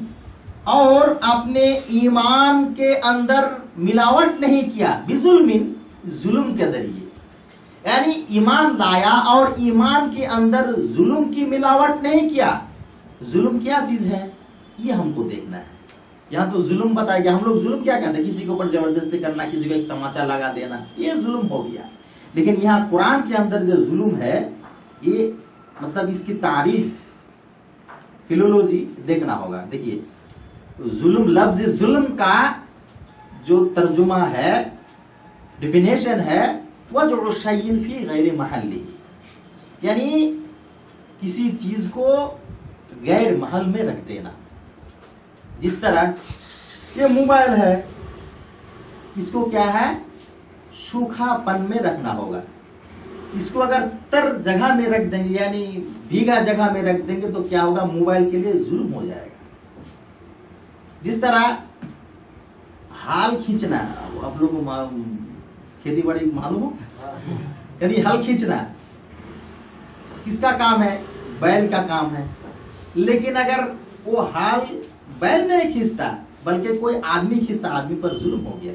اور اپنے ایمان کے اندر ملاوٹ نہیں کیا، بظلم، ظلم کے ذریعے، یعنی ایمان لایا اور ایمان کے اندر ظلم کی ملاوٹ نہیں کیا، जुल्म क्या चीज है ये हमको देखना है। यहाँ तो जुल्म बताया गया, हम लोग जुल्म क्या कहते हैं, किसी के ऊपर जबरदस्ती करना, किसी को एक तमाचा लगा देना, ये जुल्म हो गया। लेकिन यहाँ कुरान के अंदर जो जुल्म है ये मतलब इसकी तारीफ फिलोलॉजी देखना होगा। देखिए जुल्म, लफ्ज जुल्म का जो तर्जुमा है, डिफिनेशन है, वज़उ शैइन फी गैर महल्ली, यानी किसी चीज को गैर महल में रख देना। जिस तरह ये मोबाइल है, इसको क्या है, सूखापन में रखना होगा। इसको अगर तर जगह में रख देंगे, यानी भीगा जगह में रख देंगे, तो क्या होगा, मोबाइल के लिए जुल्म हो जाएगा। जिस तरह हाल खींचना, आप लोगों को खेती बाड़ी मालूम हो, यानी हल खींचना किसका काम है, बैल का काम है। लेकिन अगर वो हाल बैल नहीं खींचता बल्कि कोई आदमी खींचता, आदमी पर जुल्म हो गया।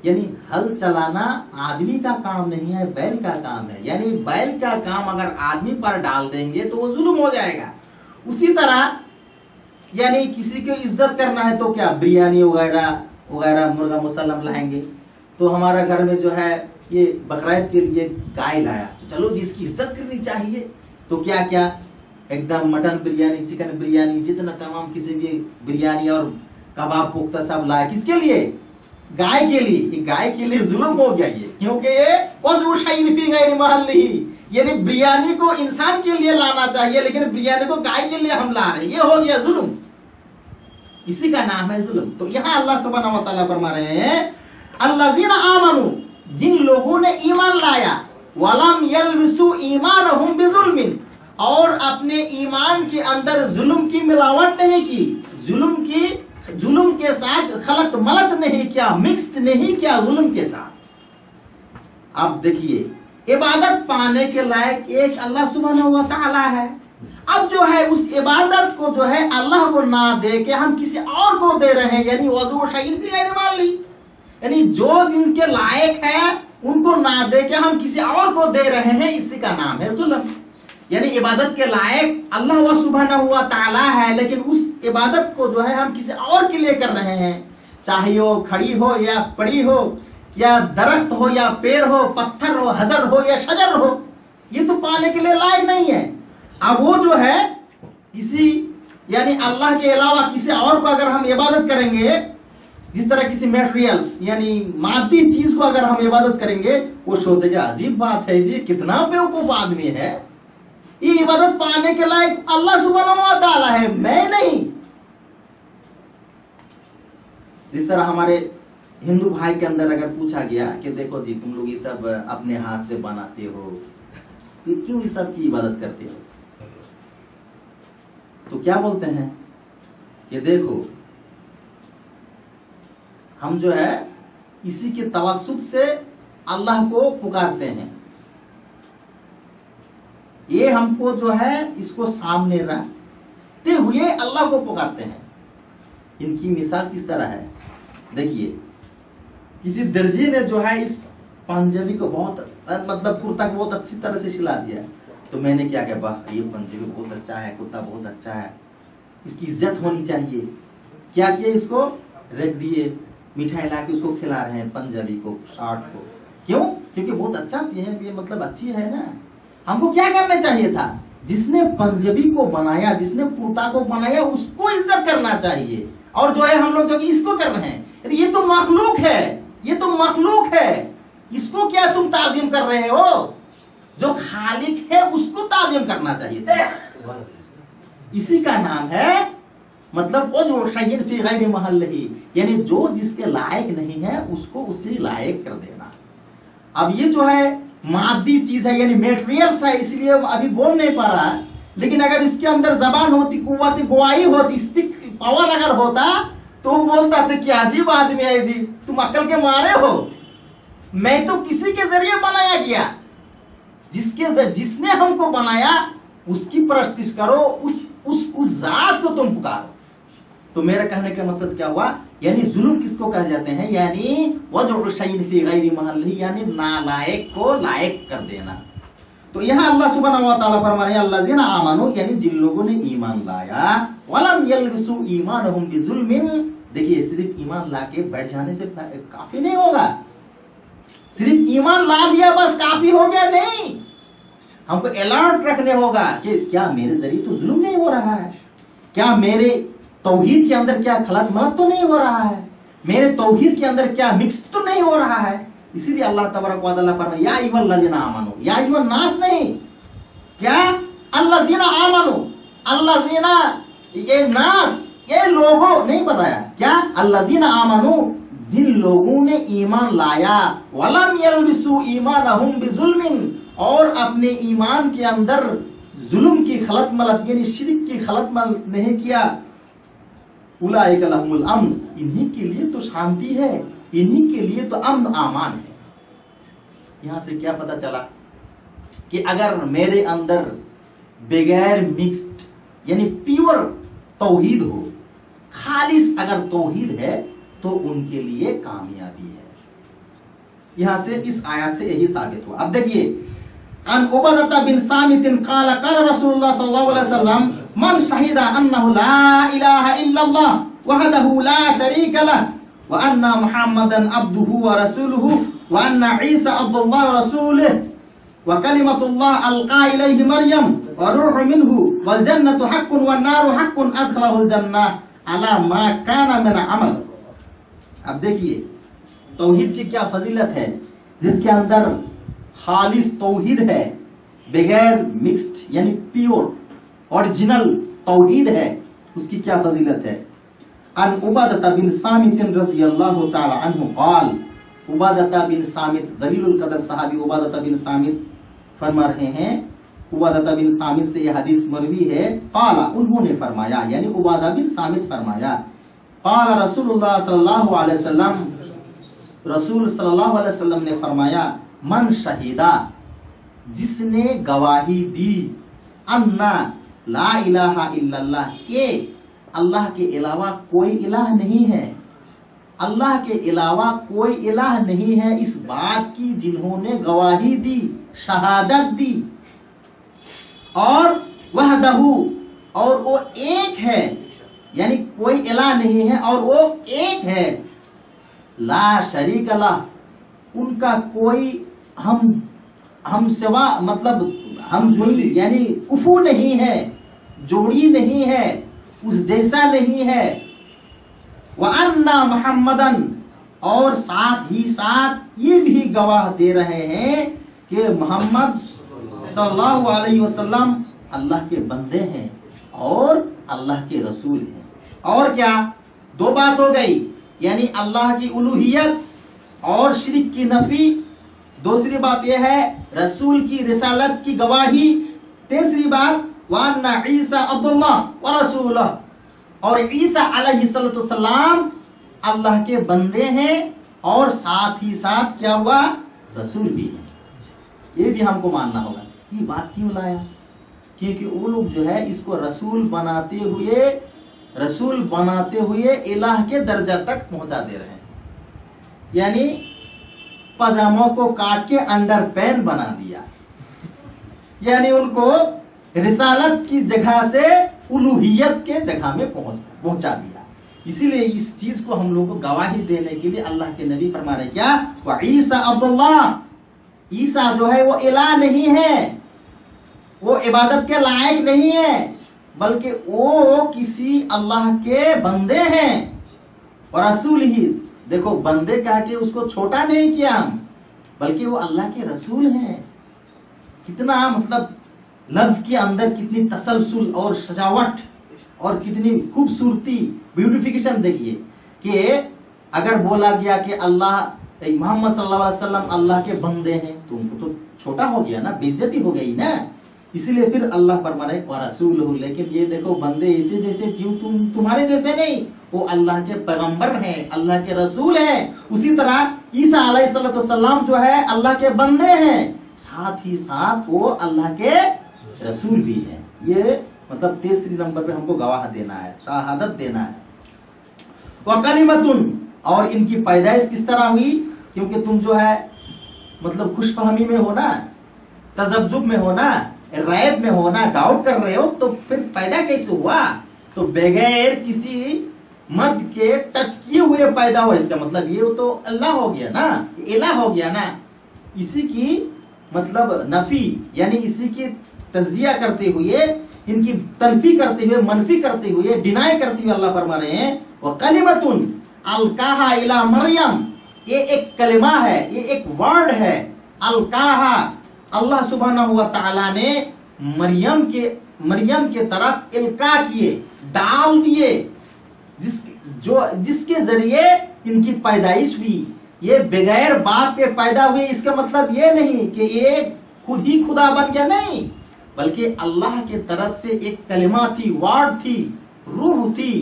यानी हल चलाना आदमी का काम नहीं है, बैल का काम है। यानी बैल का काम अगर आदमी पर डाल देंगे तो वो जुल्म हो जाएगा। उसी तरह यानी किसी की इज्जत करना है तो क्या, बिरयानी वगैरह वगैरह, मुर्गा मुसल्लम लाएंगे। तो हमारा घर में जो है ये बकरीद के लिए गाय लाया, तो चलो जी इसकी इज्जत करनी चाहिए। तो क्या क्या एकदम मटन बिरयानी, चिकन बिरयानी, जितना तमाम किसी भी बिरयानी और कबाब पुख्ता सब लाया, किसके लिए, गाय के लिए। गाय के लिए जुल्म हो गया ये, क्योंकि ये वज़उ शैइन फी गैर महल्लिही, यानी बिरयानी को इंसान के लिए लाना चाहिए लेकिन बिरयानी को गाय के लिए हम ला रहे हैं, ये हो गया जुल्म। इसी का नाम है जुल्म। तो यहाँ अल्लाह सुब्हानहू व तआला फरमा रहे हैं, अल्लज़ीना आमनू, जिन लोगों ने ईमान लाया, वलम यल्बिसू ईमानहुम बिजुल्मिन, और अपने ईमान के अंदर जुल्म की मिलावट नहीं की, जुल्म के साथ खलत मलत नहीं किया, मिक्स्ड नहीं किया जुल्म के साथ। अब देखिए इबादत पाने के लायक एक अल्लाह सुब्हानहू व तआला है। अब जो है उस इबादत को जो है अल्लाह को ना दे के हम किसी और को दे रहे हैं, यानी वज़उ शैइन फी गैर महल्ली, यानी जो जिनके लायक है उनको ना दे के हम किसी और को दे रहे हैं, इसी का नाम है जुल्म। यानी इबादत के लायक अल्लाह व सुब्हानहू व तआला है, लेकिन उस इबादत को जो है हम किसी और के लिए कर रहे हैं, चाहे वो खड़ी हो या पड़ी हो, या दरख्त हो या पेड़ हो, पत्थर हो, हजर हो या शजर हो, ये तो पाने के लिए लायक नहीं है। अब वो जो है किसी यानी अल्लाह के अलावा किसी और को अगर हम इबादत करेंगे, जिस तरह किसी मटेरियल्स यानी मादी चीज को अगर हम इबादत करेंगे, वो सोचेगा अजीब बात है जी, कितना बेवकूफ आदमी है, ये इबादत पाने के लायक अल्लाह सुब्हानहू व तआला है, मैं नहीं। जिस तरह हमारे हिंदू भाई के अंदर अगर पूछा गया कि देखो जी तुम लोग ये सब अपने हाथ से बनाते हो, तो क्यों ये सब की इबादत करते हो, तो क्या बोलते हैं कि देखो हम जो है इसी के तवस्सुत से अल्लाह को पुकारते हैं, ये हमको जो है इसको सामने रखते हुए अल्लाह को पुकारते हैं। इनकी मिसाल किस तरह है, देखिए किसी दर्जी ने जो है इस पंजाबी को बहुत मतलब कुर्ता को बहुत अच्छी तरह से सिला दिया, तो मैंने क्या कहा, वाह ये पंजाबी बहुत अच्छा है, कुर्ता बहुत अच्छा है, इसकी इज्जत होनी चाहिए। क्या किया, इसको रख दिए, मिठाई ला के उसको खिला रहे हैं पंजाबी को, शर्ट को, क्यों, क्योंकि बहुत अच्छा चीज है, ये मतलब अच्छी है ना। हमको क्या करना चाहिए था, जिसने पंजाबी को बनाया, जिसने कुर्ता को बनाया, उसको इज्जत करना चाहिए। और जो है हम लोग जो कि इसको कर रहे हैं, ये तो मखलूक है, ये तो मखलूक है, इसको क्या तुम ताजीम कर रहे हो, जो खालिक है उसको ताजीम करना चाहिए। इसी का नाम है मतलब वज़उ शैइन फी गैर महल्लिही, यानी जो जिसके लायक नहीं है उसको उसी लायक कर देना। अब ये जो है मादी चीज है यानी मेटेरियल्स है, इसलिए अभी बोल नहीं पा रहा, लेकिन अगर इसके अंदर जबान होती, कुव्वत गवाही होती, स्पीक पावर अगर होता, तो बोलता था कि अजीब आदमी है जी, तुम अक्ल के मारे हो, मैं तो किसी के जरिए बनाया गया, जिसने हमको बनाया उसकी परस्तिश करो, उस जात को तुम पुकारो। तो मेरा कहने का मकसद क्या हुआ, यानी जुल्म किसको कह जाते हैं, यानी वज़उ शैइन फी गैर महल्लिही, यानी नालायक को लायक कर देना। तो यहाँ अल्लाह सुब्हानहू व तआला फरमा रहे हैं अल्लज़ीना आमनू, यानी जिन लोगों ने ईमान लाया, वलम यल्बिसू ईमानहुम बिजुल्मिन। देखिए सिर्फ ईमान लाके बैठ जाने से काफी नहीं होगा, सिर्फ ईमान ला लिया बस काफी हो गया नहीं, हमको अलर्ट रखने होगा कि क्या मेरे जरिए तो जुल्म नहीं हो रहा है, क्या मेरे तौहीद के अंदर क्या खलत मलत तो नहीं हो रहा है, मेरे तौहीद के अंदर क्या मिक्स तो नहीं हो रहा है। इसीलिए अल्लाह तबारक व तआला फरमाया या अय्युहल्लज़ीना आमनू, या अय्युहन नास नहीं, क्या अल्लज़ीना आमनू, अल्लज़ीना ये नास ये लोगों नहीं बताया, क्या अल्लज़ीना आमनू, जिन लोगों ने ईमान लाया, वलम यल्बिसू ईमानहुम बिजुल्मिन, और अपने ईमान के अंदर जुल्म की खलत मलत यानी शिरक की खलत मलत नहीं किया, उलाइका लहुमुल अम्न, इन्हीं के लिए तो शांति है, इन्हीं के लिए तो अम्न आमान है। यहां से क्या पता चला कि अगर मेरे अंदर बगैर मिक्स्ड यानी प्योर तौहीद हो, खालिस अगर तौहीद है तो उनके लिए कामयाबी है। यहां से इस आयत से यही साबित हुआ। अब देखिए अन उबादता बिन सामितिन काला काला रसूलुल्लाह सल्लल्लाहु अलैहि वसल्लम मन शहीदा अन्नहु ला इलाहा इल्लल्लाह वहदहु ला शरीक लह व अन्ना मुहम्मदन अब्दुहु व रसूलुहु व अन्ना ईसा अब्दुल्लाह व रसूलुहु व कलिमतुल्लाह अलका इलैहि मरियम व रूह मिनहु वल जन्नतु हक्कुन वन नारु हक्कुन अदखलहुल जन्नह अला मा काना मिन अमल। अब देखिए तौहीद की क्या फजीलत है, जिसके अंदर खालिस तौहीद है, बगैर मिक्स्ड यानी प्योर ओरिजिनल तौहीद है, उसकी क्या फजीलत है। अन उबादता बिन सामित रज़ियल्लाहु तआला अन्हु क़ाल, उबादता बिन सामित दलीलुल कदर सहाबी उबादता बिन सामित फरमा रहे हैं, उबादता बिन सामित से यह हदीस मरवी है, क़ाला उन्होंने फरमाया, यानी उबादा बिन सामित फरमाया, क़ाला रसूलुल्लाह सल्लल्लाहु अलैहि वसल्लम, रसूल सल्लल्लाहु अलैहि वसल्लम ने फरमाया, मन शहीदा, जिसने गवाही दी, अन्ना ला इलाहा इल्लल्लाह, के अल्लाह के अलावा कोई इलाह नहीं है, अल्लाह के अलावा कोई इलाह नहीं है, इस बात की जिन्होंने गवाही दी, शहादत दी, और वहदहु, और वो एक है, यानी कोई इलाह नहीं है और वो एक है, ला शरीक लह, उनका कोई हम सिवा मतलब हम जोड़ी यानी कुफू नहीं है, जोड़ी नहीं है, उस जैसा नहीं है, व अन्ना मुहम्मदन, और साथ ही साथ ये भी गवाह दे रहे हैं कि मोहम्मद सल्लल्लाहु अलैहि वसल्लम अल्लाह के बंदे हैं और अल्लाह के रसूल हैं। और क्या, दो बात हो गई, यानी अल्लाह की उलूहियत और शिरक की नफी, दूसरी बात यह है रसूल की रिसालत की गवाही, तीसरी बात वान्ना ईसा अब्दुल्लाह व रसूलुह, और ईसा अलैहिस्सलाम अल्लाह के बंदे हैं और साथ ही साथ क्या हुआ, रसूल भी है। ये भी हमको मानना होगा। ये बात क्यों लाया, क्योंकि वो लोग जो है इसको रसूल बनाते हुए इलाह के दर्जा तक पहुंचा दे रहे हैं, यानी पजामों को काट के अंडर पैन बना दिया, यानी उनको रिसालत की जगह से उलूहियत के जगह में पहुंचा दिया। इसीलिए इस चीज को हम लोग को गवाही देने के लिए अल्लाह के नबी फरमा रहे क्या, व ईसा अब्दुल्लाह, ईसा जो है वो इलाह नहीं है, वो इबादत के लायक नहीं है, बल्कि वो किसी अल्लाह के बंदे हैं, और रसूल ही, देखो बंदे कह के उसको छोटा नहीं किया हम, बल्कि वो अल्लाह के रसूल हैं। कितना मतलब लफ्ज के अंदर कितनी तसलसल और सजावट और कितनी खूबसूरती, ब्यूटिफिकेशन देखिए कि अगर बोला गया कि अल्लाह मोहम्मद सल्लल्लाहु अलैहि वसल्लम अल्लाह के बंदे हैं, तो उनको तो छोटा हो गया ना, बेइज्जती हो गई ना। इसीलिए फिर अल्लाह फरमा रहे व रसूलुहु, लेकिन ये देखो बंदे ऐसे जैसे क्यों, तुम्हारे जैसे नहीं, वो अल्लाह के पैगंबर हैं, अल्लाह के रसूल हैं। उसी तरह ईसा अलैहिस्सलाम जो है अल्लाह के बंदे हैं, साथ ही साथ वो अल्लाह के रसूल भी हैं। ये मतलब तीसरी नंबर पे हमको गवाह देना है, शहादत देना है। व कलिमतुन, और इनकी पैदाइश किस तरह हुई, क्योंकि तुम जो है मतलब खुशफहमी में हो ना, तजब्जुब में हो ना, रैब में हो ना, डाउट कर रहे हो, तो फिर पैदा कैसे हुआ? तो बगैर किसी मर्द के टच किए हुए पैदा हुआ, इसका मतलब ये तो अल्लाह हो गया ना, इला हो गया ना। इसी की मतलब नफी यानी इसी की तजिया करते हुए, इनकी तनफी करते हुए, मनफी करते हुए, डिनाई करते हुए अल्लाह फरमा रहे हैं व कलिमतुन अलकाहा इला मरियम, ये एक कलिमा है, ये एक वर्ड है। अलकाहा, अल्लाह सुब्हानहू व तआला ने मरियम के तरफ इल्का किए, डाल दिए, जिसके जरिए इनकी पैदाइश हुई। ये बगैर बाप के पैदा हुए, इसका मतलब ये नहीं कि ये खुद ही खुदा बन गया, नहीं, बल्कि अल्लाह की तरफ से एक कलिमा थी, वर्ड थी, रूह थी।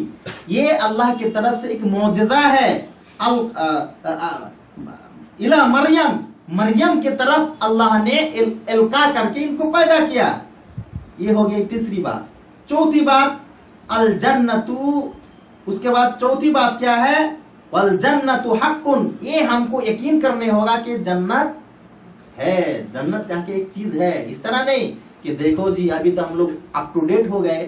ये अल्लाह की तरफ से एक मौजज़ा है। इला मरियम, मरियम की तरफ अल्लाह ने इल्का करके इनको पैदा किया। ये हो गई तीसरी बात। चौथी बात अल जन्नतु, उसके बाद चौथी बात क्या है? वल जन्नतु हक्कुन, ये हमको यकीन करने होगा कि जन्नत है, जन्नत यहाँ की एक चीज है। इस तरह नहीं कि देखो जी अभी तो हम लोग अप टू डेट हो गए,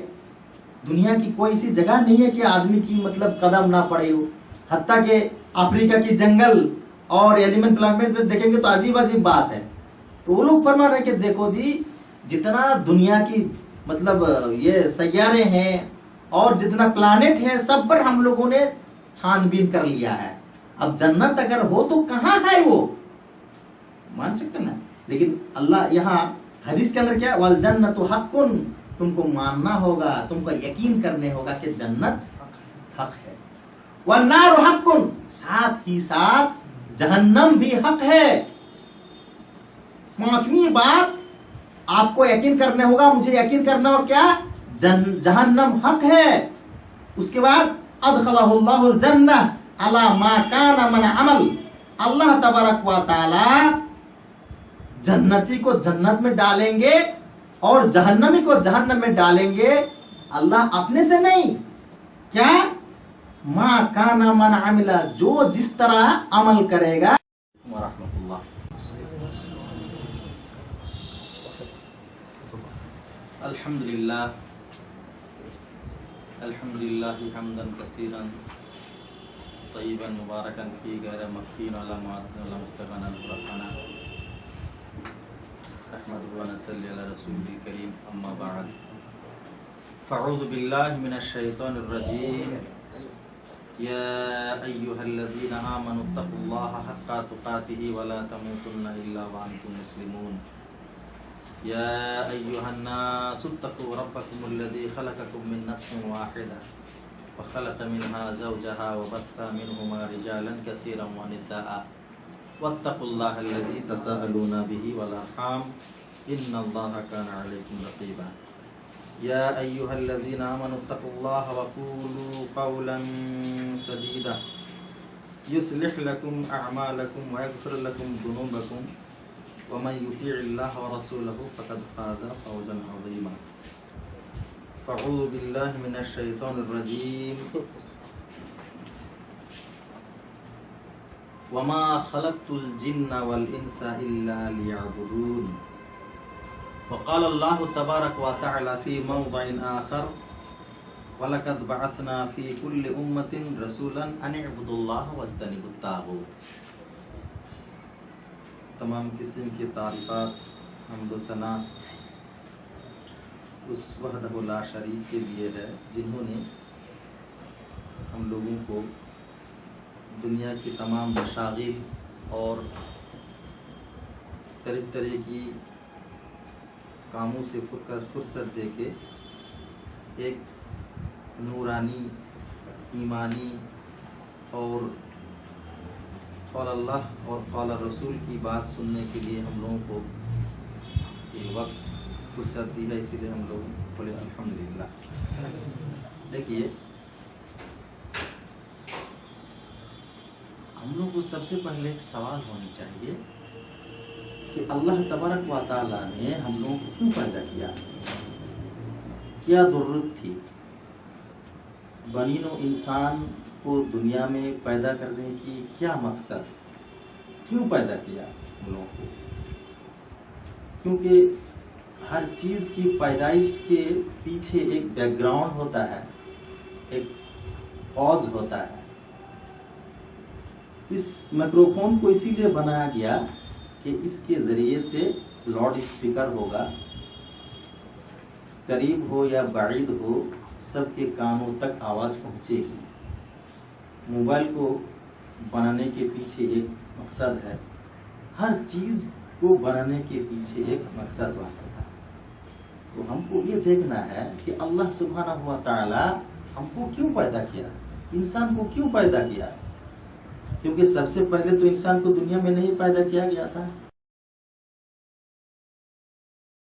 दुनिया की कोई ऐसी जगह नहीं है कि आदमी की मतलब कदम ना पड़े हो। हत्ता के अफ्रीका की जंगल और एलिमेंट प्लांट में देखेंगे तो अजीब अजीब बात है। तो वो लोग फरमा रहे कि देखो जी जितना दुनिया की मतलब ये सैयारे हैं और जितना प्लानेट है, सब पर हम लोगों ने छानबीन कर लिया है। अब जन्नत अगर हो तो कहाँ है वो, मान सकते ना। लेकिन अल्लाह यहाँ हदीस के अंदर क्या, वल जन्नतु हक्कुन, तुमको मानना होगा, तुमको यकीन करने होगा कि जन्नत हक है। वल नारु हक्कुन, साथ ही साथ जहन्नम भी हक है। पांचवी बात आपको यकीन करने होगा, मुझे यकीन करना हो क्या, जहन्नम हक है। उसके बाद अदखलहुल्लाहुल जन्नह अला मा काना मन अमल, अल्लाह तबारक व तआला जन्नती को जन्नत में डालेंगे और जहन्नमी को जहन्नम में डालेंगे। अल्लाह अपने से नहीं, क्या, मा काना मन अमिला, जो जिस तरह अमल करेगा। अल्हम्दुलिल्लाह अल्हम्दुलिल्लाह हम्दन कसीरन तय्यिबन मुबारकन फी गैर मफ्तीन अला मुअद्दिन मुस्तगना रब्बाना रहमतु व नसल्ली अला रसूलिल करीम अम्मा बाद फ़अऊज़ु बिल्लाहि मिनश शैतानिर रजीम या अय्युहल्लज़ीना आमनुत्तक़ुल्लाहा हक़्क़ा तुक़ातिही व ला तमूतुन्ना इल्ला व अंतुम मुस्लिमून या अय्युहन्नासुत्तक़ू रब्बकुमुल्लज़ी ख़लक़कुम मिन नफ़्सिन वाहिदा व ख़लक़ मिन्हा ज़ौजहा व बत्था मिन्हुमा रिजालन कसीरन व निसाअ वत्तक़ुल्लाहल्लज़ी तसाअलूना बिही वल अर्हाम इन्नल्लाहा काना अलैकुम रक़ीबा या अय्युहल्लज़ीना आमनुत्तक़ुल्लाहा व क़ूलू क़ौलन सदीदा युस्लिह लकुम अअमालकुम व यग़फ़िर लकुम ज़ुनूबकुम वमन युतिइल्लाह व रसूलहु फ़क़द फ़ाज़ फ़ौज़न अज़ीमा फ़अऊज़ु बिल्लाहि मिनश शैतानिर रजीम वमा ख़लक़तुल जिन्ना वल इंसा इल्ला लियअबुदून वक़ाल अल्लाहु तबारक व तआला फ़ी मौज़िइन आख़र वलक़द बअसना फ़ी कुल्लि उम्मतिन रसूलन अन इअ्बुदुल्लाह वज्तनिबुत ताग़ूत। तमाम किस्म की तारीफ़ात हम्द सना उस वहदहु ला शरीक के लिए है जिन्होंने हम लोगों को दुनिया की तमाम मशागिल और तरह तरह की कामों से फुर्सत दे के एक नूरानी, ईमानी और क़ौल अल्लाह और क़ौल रसूल की बात सुनने के लिए हम लोगों को ये वक्त फुर्सत दी है, इसीलिए हम लोग बोले अल्हम्दुलिल्लाह। देखिए, हम लोग को सबसे पहले एक सवाल होनी चाहिए कि अल्लाह तबारक व तआला ने हम लोगों को क्यों पैदा किया, क्या ज़रूरत थी बनीनो इंसान को दुनिया में पैदा करने की, क्या मकसद, क्यों पैदा किया हम लोगों को। کیونکہ ہر چیز کی پیدائش کے پیچھے ایک بیک گراؤنڈ ہوتا ہے، ایک کاز ہوتا ہے. اس مائکروفون کو اسی لیے بنایا گیا کہ اس کے ذریعے سے لاؤڈ اسپیکر ہوگا، قریب ہو یا بعید ہو سب کے کانوں تک آواز پہنچے گی. موبائل کو بنانے کے پیچھے ایک مقصد ہے، ہر چیز کو بنانے کے پیچھے ایک مقصد ہوتا تھا. تو ہم کو یہ دیکھنا ہے کہ اللہ سبحانہ و تعالی ہم کو کیوں پیدا کیا، انسان کو کیوں پیدا کیا. کیونکہ سب سے پہلے تو انسان کو دنیا میں نہیں پیدا کیا گیا تھا.